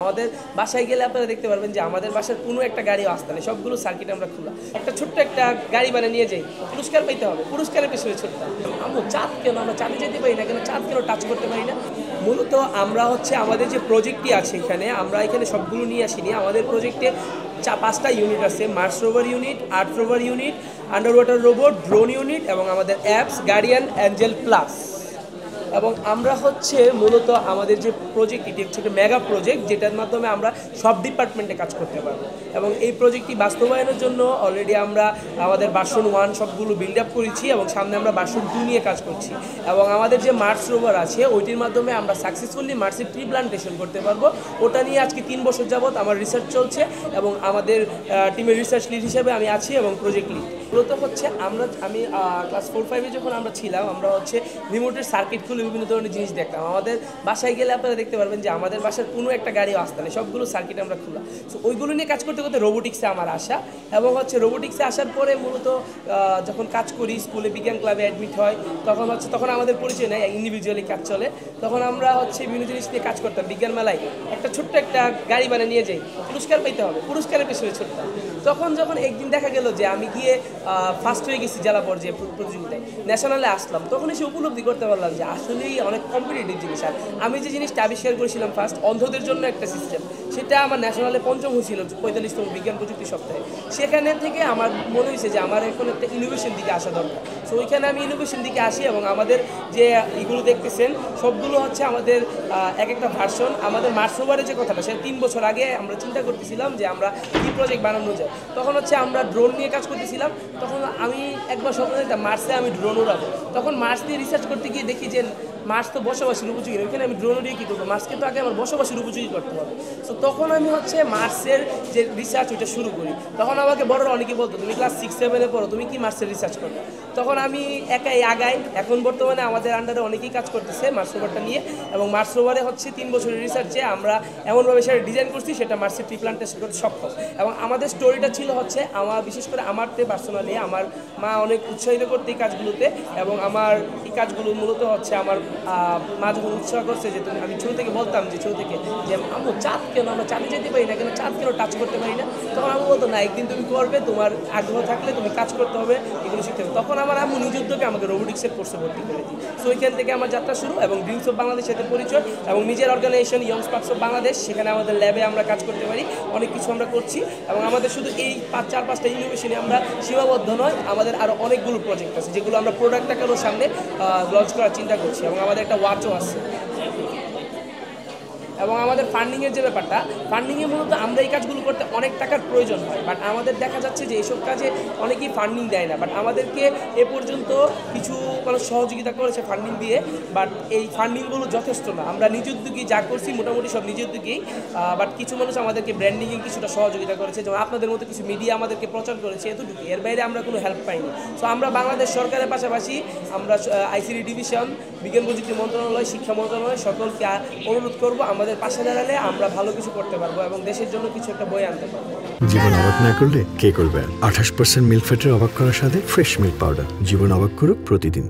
আমাদের বাসায় গেলে আপনারা দেখতে পারবেন যে আমাদের বাসার কোনো একটা গাড়িও আসতে নেই, সবগুলো সার্কিট আমরা খোলা। একটা ছোট্ট একটা গাড়ি বানিয়ে নিয়ে যাই, পুরস্কার পাইতে হবে, পুরস্কারের পেছনে ছোট্ট আমরা চাঁদ কেন, আমরা চাঁদে যেতে পারি না কেন, চাঁদ কেন টাচ করতে পারি না। মূলত আমরা আমাদের যে প্রজেক্টটি আছে এখানে, আমরা এখানে সবগুলো নিয়ে আসিনি। আমাদের প্রজেক্টে 5টা ইউনিট আছে: Mars rover unit, earth rover unit, under water robot, drone unit এবং আমাদের অ্যাপস গার্ডিয়ান অ্যাঞ্জেল প্লাস। এবং আমরা মূলত আমাদের যে প্রজেক্ট, এটি হচ্ছে একটা মেগা প্রজেক্ট, যেটার মাধ্যমে আমরা সব ডিপার্টমেন্টে কাজ করতে পারবো। এবং এই প্রজেক্টটি বাস্তবায়নের জন্য অলরেডি আমরা আমাদের ভার্সন 1 সবগুলো বিল্ড আপ করেছি এবং সামনে আমরা ভার্সন 2 নিয়ে কাজ করছি। এবং আমাদের যে মার্স রোভার আছে ওইটির মাধ্যমে আমরা সাকসেসফুলি মার্সের ট্রি প্লান্টেশন করতে পারবো। ওটা নিয়ে আজকে 3 বছর যাবৎ আমার রিসার্চ চলছে এবং আমাদের টিমের রিসার্চ লিড হিসেবে আমি আছি এবং প্রজেক্ট লিড। মূলত আমি ক্লাস 4-5-এ যখন আমরা ছিলাম, আমরা রিমোটের সার্কিট খুলে বিভিন্ন ধরনের জিনিস দেখতাম। আমাদের বাসায় গেলে আপনারা দেখতে পারবেন যে আমাদের বাসার কোনো একটা গাড়িও আসতে নেই, সবগুলো সার্কিট আমরা খোলা। সো ওইগুলো নিয়ে কাজ করতে করতে রোবোটিক্সে আমার আসা এবং রোবোটিক্সে আসার পরে মূলত যখন কাজ করি, স্কুলে বিজ্ঞান ক্লাবে অ্যাডমিট হয়, তখন আমাদের পরিচয় নেই, ইন্ডিভিজুয়ালি কাজ চলে। তখন আমরা বিভিন্ন জিনিস নিয়ে কাজ করতাম। বিজ্ঞান মেলায় একটা ছোট্ট একটা গাড়ি বানিয়ে নিয়ে যাই, পুরস্কার পাইতে হবে, পুরস্কারের পেছনে ছোট্ট। যখন একদিন দেখা গেল যে আমি গিয়ে ফার্স্ট হয়ে গেছি জেলা পর্যায়ে প্রতিযোগিতায়, ন্যাশনালে আসলাম, তখন এসে উপলব্ধি করতে পারলাম যে আসলেই অনেক কম্পিটিটিভ জিনিস। আর আমি যে জিনিসটা আবিষ্কার করেছিলাম ফার্স্ট, অন্ধদের জন্য একটা সিস্টেম, সেটা আমার ন্যাশনালে 5ম হয়েছিল 45তম বিজ্ঞান প্রযুক্তি সপ্তাহে। সেখানে থেকে আমার মনে হয়েছে যে আমার এখন একটা ইনোভেশন দিকে আসা দরকার। সো ওইখানে আমি ইনোভেশন দিকে আসি এবং আমাদের যে এগুলো দেখতেছেন সবগুলো আমাদের এক একটা ভার্সন। আমাদের মার্স রোভারের যে কথাটা, সেটা 3 বছর আগে আমরা চিন্তা করতেছিলাম যে আমরা কী প্রজেক্ট বানানো যায়। তখন আমরা ড্রোন নিয়ে কাজ করতেছিলাম। তখন আমি একবার স্বপ্ন দেখতাম মার্সে আমি ড্রোন উড়াবো। তখন মার্স নিয়ে রিসার্চ করতে গিয়ে দেখি যে মার্স তো বসবাসের উপযোগী, ওইখানে আমি ড্রোন উড়িয়ে কী করবো, মার্সকে তো আগে আমার বসবাসের উপযোগী করতে হবে। সো তখন আমি মার্সের যে রিসার্চ ওইটা শুরু করি। তখন আমাকে বড়রা অনেকে বলতো, তুমি ক্লাস 6-7-এ পড়ো, তুমি কি মার্সের রিসার্চ করো? তখন আমি একাই আগাই। এখন বর্তমানে আমাদের আন্ডারে অনেকেই কাজ করতেছে মার্স রোভারটা নিয়ে। এবং মার্স রোভারে 3 বছরের রিসার্চে আমরা এমনভাবে সেটা ডিজাইন করছি সেটা মার্সের ট্রি প্লান্টেশন করতে সক্ষম। এবং আমাদের স্টোরিটা ছিল আমার বিশেষ করে আমারতে পার্সোনালি আমার মা অনেক উৎসাহিত করতে এই কাজগুলোতে। এবং আমার এই কাজগুলো মূলত আমার মা যখন উৎসাহ করছে যে আমি ছোটো থেকে বলতাম যে আম্মু চাঁদ কেন, আমরা চাঁদে যেতে পারি না কেন, চাঁদ কেন টাচ করতে পারি না। তখন আম্মু বলতো না, একদিন তুমি করবে, তোমার আগ্রহ থাকলে তুমি কাজ করতে হবে, এগুলো শিখতে হবে। তখন আমার আম্মু নিজ উদ্যোগে আমাকে রোবোটিক্সের কোর্সে ভর্তি করে দিই। সো ওইখান থেকে আমার যাত্রা শুরু এবং ড্রিমস অফ বাংলাদেশের সাথে পরিচয় এবং নিজের organization Young Sparks of Bangladesh, সেখানে আমাদের ল্যাবে আমরা কাজ করতে পারি, অনেক কিছু আমরা করছি। এবং আমাদের শুধু এই 4-5টা ইনোভেশনে আমরা সীমাবদ্ধ নয়, আমাদের আরও অনেকগুলো প্রজেক্ট আছে যেগুলো আমরা প্রোডাক্ট আকারেও সামনে লঞ্চ করার চিন্তা করছি। এবং আমাদের একটা ওয়াচও আছে। এবং আমাদের ফান্ডিংয়ের যে ব্যাপারটা, ফান্ডিংয়ে মূলত আমরা এই কাজগুলো করতে অনেক টাকার প্রয়োজন হয়, বাট আমাদের দেখা যাচ্ছে যে এইসব কাজে অনেকেই ফান্ডিং দেয় না। বাট আমাদেরকে এ পর্যন্ত কিছু মানুষ সহযোগিতা করেছে ফান্ডিং দিয়ে, বাট এই ফান্ডিংগুলো যথেষ্ট না। আমরা নিজ উদ্যোগেই যা করছি মোটামুটি সব নিজ উদ্যোগেই, বাট কিছু মানুষ আমাদেরকে ব্র্যান্ডিংয়ে কিছুটা সহযোগিতা করেছে, যেমন আপনাদের মতো কিছু মিডিয়া আমাদেরকে প্রচার করেছে, এতটুকু। এর বাইরে আমরা কোনো হেল্প পাইনি। সো আমরা বাংলাদেশ সরকারের পাশাপাশি আমরা আইসিটি ডিভিশন, বিজ্ঞান প্রযুক্তি মন্ত্রণালয়, শিক্ষা মন্ত্রণালয় সকলকে অনুরোধ করবো আমাদের পাশে দাঁড়ালে আমরা ভালো কিছু করতে পারবো এবং দেশের জন্য কিছু একটা বই আনতে পারবো। জীবন অবাক না করলে কে করবে? 28% মিল্ক ফ্যাটের অবাক করার সাথে ফ্রেশ মিল্ক পাউডার। জীবন অবাক করুক প্রতিদিন।